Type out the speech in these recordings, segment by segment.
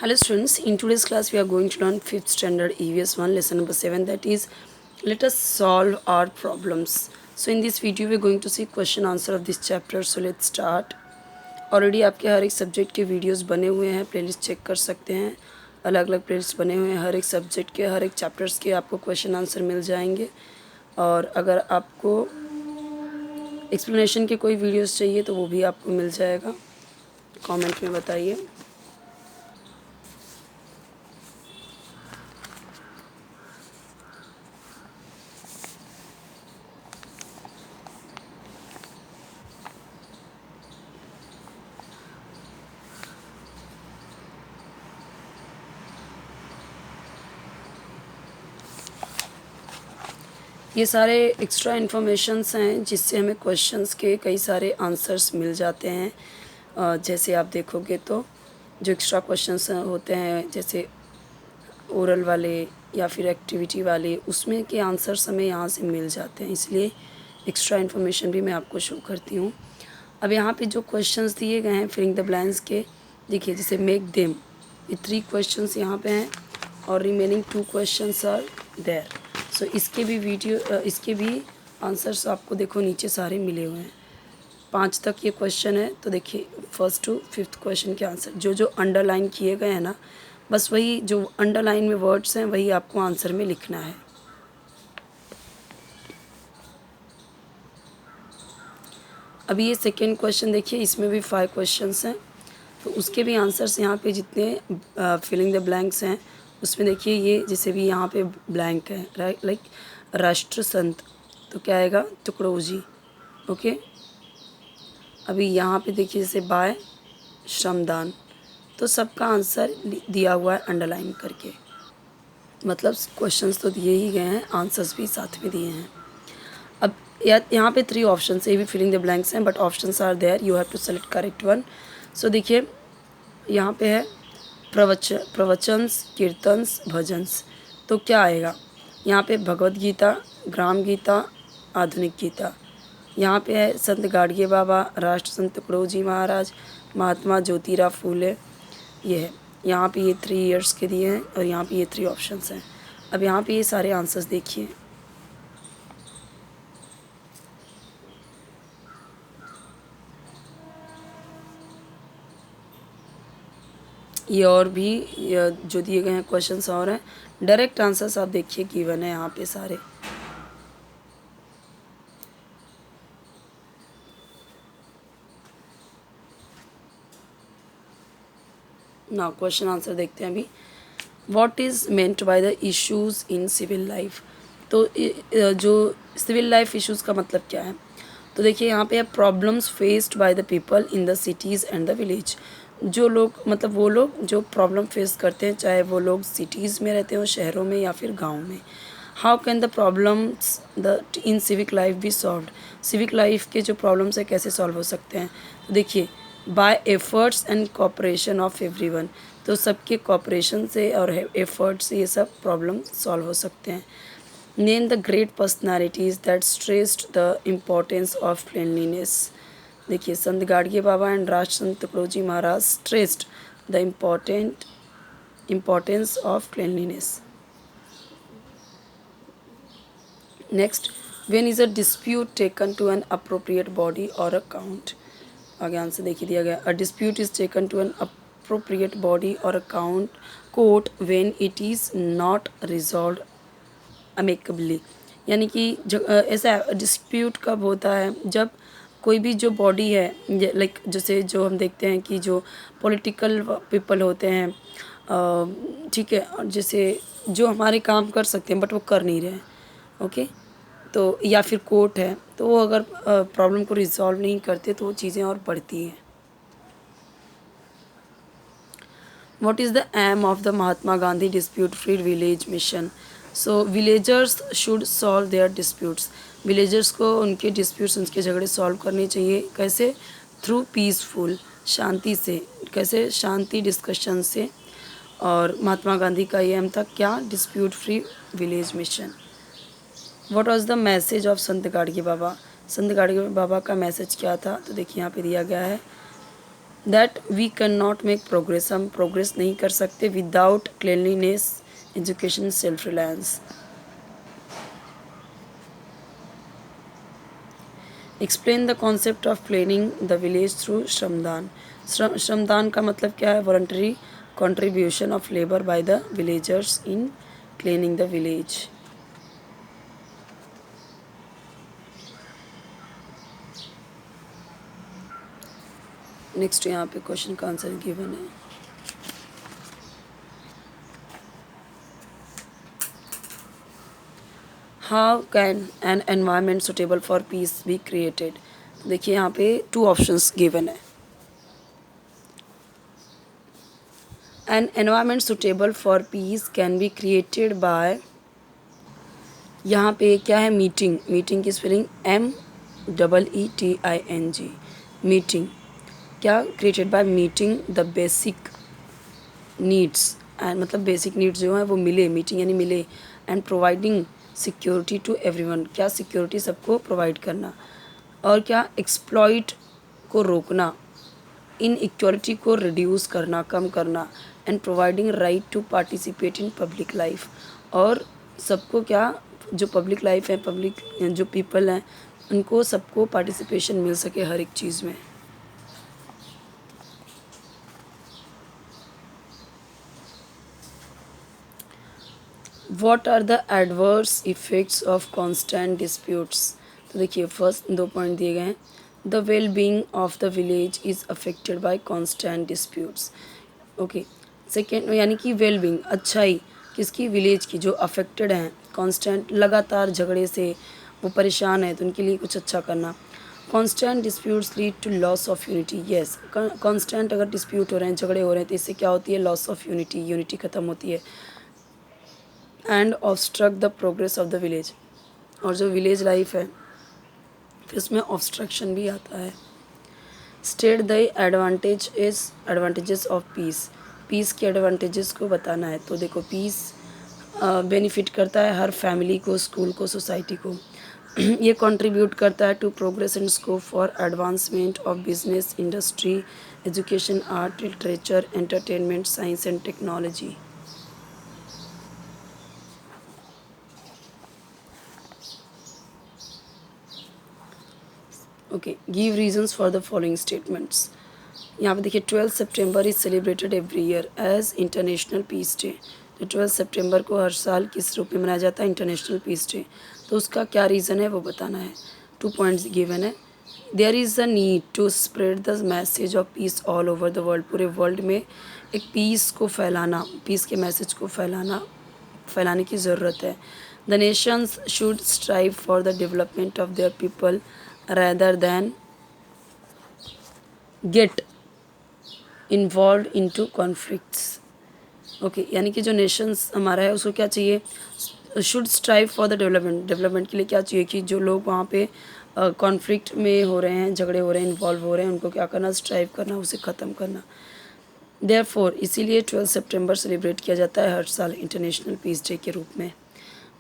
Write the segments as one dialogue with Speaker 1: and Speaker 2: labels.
Speaker 1: Hello students, in today's class we are going to learn 5th standard EVS 1 lesson number 7, that is let us solve our problems. So in this video we are going to see question answer of this chapter. So let's start. Already आपके हर एक subject के videos बने हुए हैं, playlist check कर सकते हैं। अलग अलग प्लेलिस्ट बने हुए हैं, हर एक सब्जेक्ट के हर एक चैप्टर्स के आपको क्वेश्चन आंसर मिल जाएंगे। और अगर आपको एक्सप्लेनेशन के कोई वीडियोस चाहिए तो वो भी आपको मिल जाएगा, कमेंट में बताइए। ये सारे एक्स्ट्रा इन्फॉर्मेशंस हैं जिससे हमें क्वेश्चंस के कई सारे आंसर्स मिल जाते हैं। जैसे आप देखोगे तो जो एक्स्ट्रा क्वेश्चंस होते हैं जैसे ओरल वाले या फिर एक्टिविटी वाले, उसमें के आंसर्स हमें यहाँ से मिल जाते हैं, इसलिए एक्स्ट्रा इन्फॉर्मेशन भी मैं आपको शो करती हूँ। अब यहाँ पे जो क्वेश्चंस दिए गए हैं फिलिंग द ब्लैंक्स के, देखिए जैसे मेक देम, ये 3 क्वेश्चंस यहाँ पे हैं और रिमेनिंग 2 क्वेश्चंस आर देयर। सो इसके भी आंसर्स आपको देखो नीचे सारे मिले हुए हैं। 5 तक ये क्वेश्चन है, तो देखिए 1st to 5th क्वेश्चन के आंसर जो अंडरलाइन किए गए हैं ना, बस वही जो अंडरलाइन में वर्ड्स हैं वही आपको आंसर में लिखना है। अभी ये 2nd क्वेश्चन देखिए, इसमें भी 5 क्वेश्चंस हैं, तो उसके भी आंसर्स यहाँ पे जितने फिलिंग द ब्लैंक्स हैं उसमें देखिए ये जैसे भी यहाँ पे ब्लैंक है, राइट, लाइक राष्ट्र संत, तो क्या आएगा टुकड़ोजी। ओके, अभी यहाँ पे देखिए जैसे बाय श्रमदान, तो सबका आंसर दिया हुआ है अंडरलाइन करके, मतलब क्वेश्चंस तो दिए ही गए हैं, आंसर्स भी साथ में दिए हैं। अब यहाँ पे 3 ऑप्शन ये भी फिलिंग द ब्लैंक्स हैं, but options are there, you have to select correct one. So देखिए यहाँ पे है प्रवचंस, कीर्तन्स, भजन्स, तो क्या आएगा यहाँ पे भगवत गीता, ग्राम गीता, आधुनिक गीता। यहाँ पे है संत गाडगे बाबा, राष्ट्र संत तुकडोजी महाराज, महात्मा ज्योतिराव फूले, ये है। यहाँ पे ये 3 ईयर्स के दिए हैं और यहाँ पे ये 3 ऑप्शंस हैं। अब यहाँ पे ये सारे आंसर्स देखिए, ये और भी जो दिए गए हैं क्वेश्चंस और हैं। डायरेक्ट आंसर्स आप देखिए गिवन है यहाँ पे सारे। ना क्वेश्चन आंसर देखते हैं अभी। What is meant by the issues in civil life, तो जो सिविल लाइफ इश्यूज़ का मतलब क्या है, तो देखिए यहाँ पे है problems faced by the people in the cities and the village. जो लोग मतलब वो लोग जो प्रॉब्लम फेस करते हैं, चाहे वो लोग सिटीज़ में रहते हो, शहरों में या फिर गाँव में। How can the problems the in civic life B solved, civic life के जो प्रॉब्लम्स है कैसे सॉल्व हो सकते हैं, तो देखिए by efforts and cooperation of everyone, तो सबके कोऑपरेशन से और एफर्ट्स से ये सब प्रॉब्लम सॉल्व हो सकते हैं। Name the great personalities that stressed the importance of cleanliness, देखिए Sant Gadge Baba and Rashtra Sant Tukdoji Maharaj stressed the importance of cleanliness. Next, when is a dispute taken to an appropriate body or account, आगे answer देखिए दिया गया, a dispute is taken to an appropriate body or account court when it is not resolve amicably, यानी कि जो ऐसा dispute कब होता है, जब कोई भी जो बॉडी है, लाइक जैसे जो हम देखते हैं कि जो पॉलिटिकल पीपल होते हैं, ठीक है, और जैसे जो हमारे काम कर सकते हैं बट वो कर नहीं रहे, ओके, तो या फिर कोर्ट है, तो वो अगर प्रॉब्लम को रिजॉल्व नहीं करते तो वो चीज़ें और बढ़ती हैं। What is the aim of the Mahatma Gandhi dispute free village mission, so villagers should solve their disputes, villagers को उनके डिस्प्यूट्स, उनके झगड़े सॉल्व करने चाहिए, कैसे, थ्रू पीसफुल, शांति से, कैसे, शांति डिस्कशन से। और महात्मा गांधी का ये एम था क्या, dispute free village mission. What was the message of संत गाडगे बाबा, संत गाडगे बाबा का मैसेज क्या था, तो देखिए यहाँ पे दिया गया है, that we can not make progress, हम प्रोग्रेस नहीं कर सकते without cleanliness, education, self reliance. Explain the concept of cleaning the village through shramdan. श्रमदान का मतलब क्या है? Voluntary contribution of labor by the villagers in cleaning the village। Next यहाँ पे क्वेश्चन का आंसर गिवन है। How can an environment suitable for peace be created? देखिए यहाँ पे 2 ऑप्शंस गिवन है। An environment suitable for peace can be created by, यहाँ पे क्या है? मीटिंग। मीटिंग की स्पेलिंग MEETING। मीटिंग क्या? Created by meeting the basic needs, and मतलब बेसिक नीड्स जो है वो मिले, मीटिंग यानी मिले, and providing security to everyone, क्या? सिक्योरिटी सबको प्रोवाइड करना। और क्या? एक्सप्लॉइट को रोकना, इन इक्वलिटी को रिड्यूस करना, कम करना, and providing right to participate in public life, और सबको क्या? जो पब्लिक लाइफ है, पब्लिक जो पीपल हैं उनको सबको पार्टिसिपेशन मिल सके हर एक चीज़ में। What are the adverse effects of constant disputes? तो देखिए फर्स्ट 2 पॉइंट दिए गए हैं। The well being of the village is affected by constant disputes. Okay, second यानी कि वेल बीइंग, अच्छाई किसकी? विलेज की, जो अफेक्टेड हैं कॉन्स्टेंट लगातार झगड़े से, वो परेशान है तो उनके लिए कुछ अच्छा करना। Constant disputes lead to loss of unity. Yes, constant अगर डिस्प्यूट हो रहे हैं, झगड़े हो रहे हैं, तो इससे क्या होती है? लॉस ऑफ यूनिटी, यूनिटी ख़त्म होती है। And obstruct the progress of the village, और जो विलेज लाइफ है फिर उसमें ऑब्स्ट्रक्शन भी आता है। State the advantages of peace. Peace के एडवांटेजेस को बताना है। तो देखो पीस बेनिफिट करता है हर फैमिली को, स्कूल को, सोसाइटी को। ये कंट्रीब्यूट करता है to progress and scope for advancement of business, industry, education, art, literature, entertainment, science and technology. Okay, give reasons for the following statements. यहाँ पे देखिए 12 September is celebrated every year as international peace day. तो 12 सितंबर को हर साल किस रूप में मनाया जाता है? International peace day. तो उसका क्या रीज़न है वो बताना है। 2 पॉइंट्स गिवन है। There is a need to spread the message of peace all over the world. पूरे वर्ल्ड में एक पीस को फैलाना, पीस के मैसेज को फैलाने की ज़रूरत है। The Nations should strive for the development of their people rather than get involved into conflicts। Okay, यानी कि जो नेशंस हमारा है उसको क्या चाहिए? Should strive for the development. Development के लिए क्या चाहिए? कि जो लोग वहाँ पे कॉन्फ्लिक्ट में हो रहे हैं, झगड़े हो रहे हैं, इन्वॉल्व हो रहे हैं, उनको क्या करना? स्ट्राइव करना, उसे ख़त्म करना। देयरफॉर इसीलिए 12 सितंबर सेलिब्रेट किया जाता है हर साल इंटरनेशनल पीस डे के रूप में।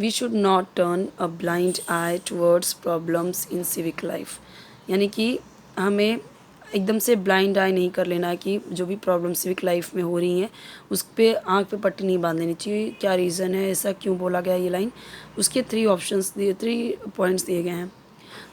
Speaker 1: We should not turn a blind eye towards problems in civic life, यानी कि हमें एकदम से ब्लाइंड आई नहीं कर लेना कि जो भी प्रॉब्लम सिविक लाइफ में हो रही हैं उस पर आँख पे पट्टी नहीं बांध लेनी चाहिए। क्या रीज़न है, ऐसा क्यों बोला गया ये लाइन? उसके 3 पॉइंट्स दिए गए हैं।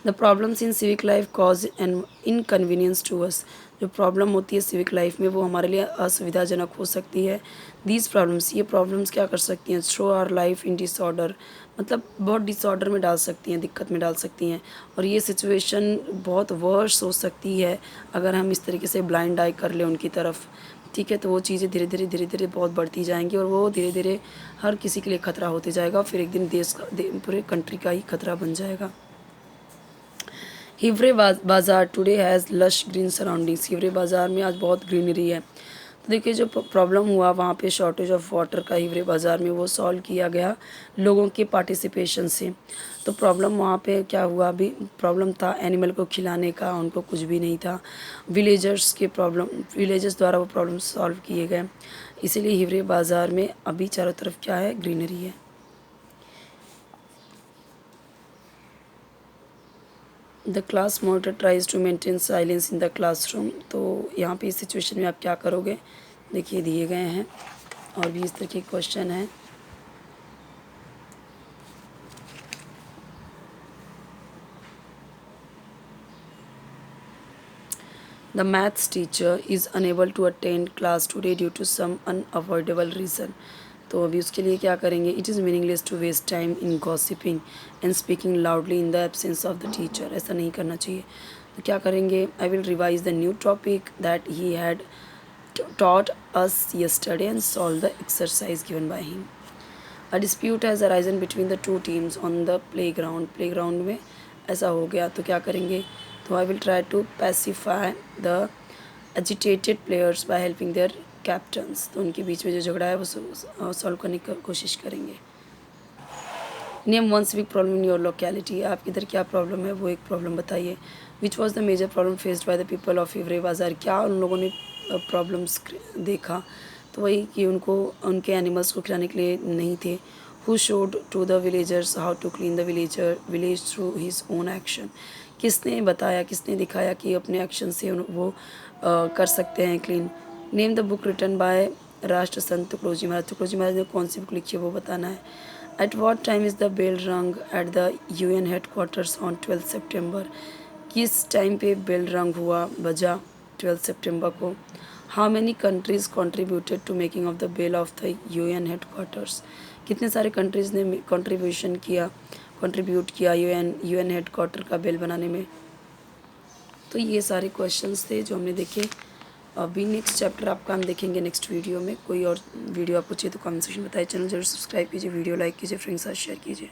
Speaker 1: The problems in civic life cause an inconvenience to us. जो प्रॉब्लम होती है सिविक लाइफ में वो हमारे लिए असुविधाजनक हो सकती है। दीज प्रॉब्लम्स, ये प्रॉब्लम्स क्या कर सकती हैं? Throw our life in disorder, मतलब बहुत डिसऑर्डर में डाल सकती हैं, दिक्कत में डाल सकती हैं। और ये सिचुएशन बहुत वर्स हो सकती है अगर हम इस तरीके से ब्लाइंड आई कर लें उनकी तरफ। ठीक है, तो वो चीज़ें धीरे धीरे बहुत बढ़ती जाएंगी और वो धीरे धीरे हर किसी के लिए खतरा होते जाएगा। फिर एक दिन देश का पूरे कंट्री का ही खतरा बन जाएगा। हिवरे बाज़ार today has lush green surroundings. Hiware बाज़ार में आज बहुत ग्रीनरी है। तो देखिए जो प्रॉब्लम हुआ वहाँ पे शॉर्टेज ऑफ वाटर का हिवरे बाज़ार में, वो सॉल्व किया गया लोगों के पार्टिसिपेशन से। तो प्रॉब्लम वहाँ पे क्या हुआ? अभी प्रॉब्लम था एनिमल को खिलाने का, उनको कुछ भी नहीं था। विलेजर्स द्वारा वो प्रॉब्लम सॉल्व किए गए, इसीलिए हिवरे बाज़ार में अभी चारों तरफ क्या है? ग्रीनरी है। The class monitor tries to maintain silence in the classroom. तो यहाँ पे इस सिचुएशन में आप क्या करोगे, देखिए दिए गए हैं और भी इस तरह के क्वेश्चन हैं। The maths teacher is unable to attend class today due to some unavoidable reason. तो अभी उसके लिए क्या करेंगे, it is meaningless to waste time in gossiping and speaking loudly in the absence of the teacher. ऐसा नहीं करना चाहिए। तो क्या करेंगे, I will revise the new topic that he had taught us yesterday and solve the exercise given by him. A dispute has arisen between the two teams on the playground. Playground में ऐसा हो गया, तो क्या करेंगे, तो I will try to pacify the agitated players by helping their captains. तो उनके बीच में जो झगड़ा है वो सॉल्व करने की कोशिश करेंगे। Name one civic problem in your locality. आपके इधर क्या प्रॉब्लम है, वो एक प्रॉब्लम बताइए। Which was the major problem faced by the people of इवरे बाज़ार। क्या उन लोगों ने प्रॉब्लम्स देखा, तो वही कि उनको उनके एनिमल्स को खिलाने के लिए नहीं थे। Who showed to the villagers how to clean the village through his own action. किसने बताया, किसने दिखाया कि अपने एक्शन से वो कर सकते हैं clean. Name the book written by Rashtra Sant Tukdoji महाराज। तुकडोजी महाराज ने कौन सी बुक लिखी है वो बताना है। At what time is the bell rung at the UN headquarters on 12 September. किस टाइम पे बेल रंग हुआ, बजा 12 सितंबर को। How many countries contributed to making of the bell of the UN headquarters. कितने सारे कंट्रीज़ ने कंट्रीब्यूट किया UN हेडक्वार्टर का बेल बनाने में। तो ये सारे क्वेश्चंस थे जो हमने देखे। अभी नेक्स्ट चैप्टर आपका हम देखेंगे नेक्स्ट वीडियो में। कोई और वीडियो आपको चाहिए तो कमेंट सेक्शन में बताइए। चैनल जरूर सब्सक्राइब कीजिए, वीडियो लाइक कीजिए, फ्रेंड्स के साथ शेयर कीजिए।